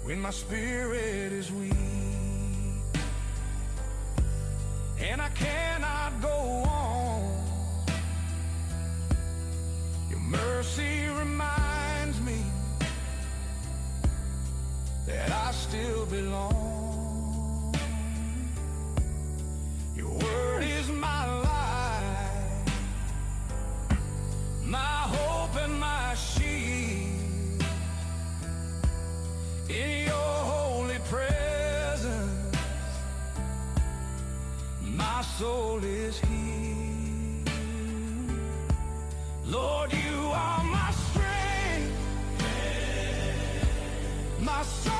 when my spirit is weak and I cannot go on. Your mercy reminds me that I still belong. Your word is my life, my hope and my shield. In your holy presence, my soul is healed. Lord, you are my strength, my soul.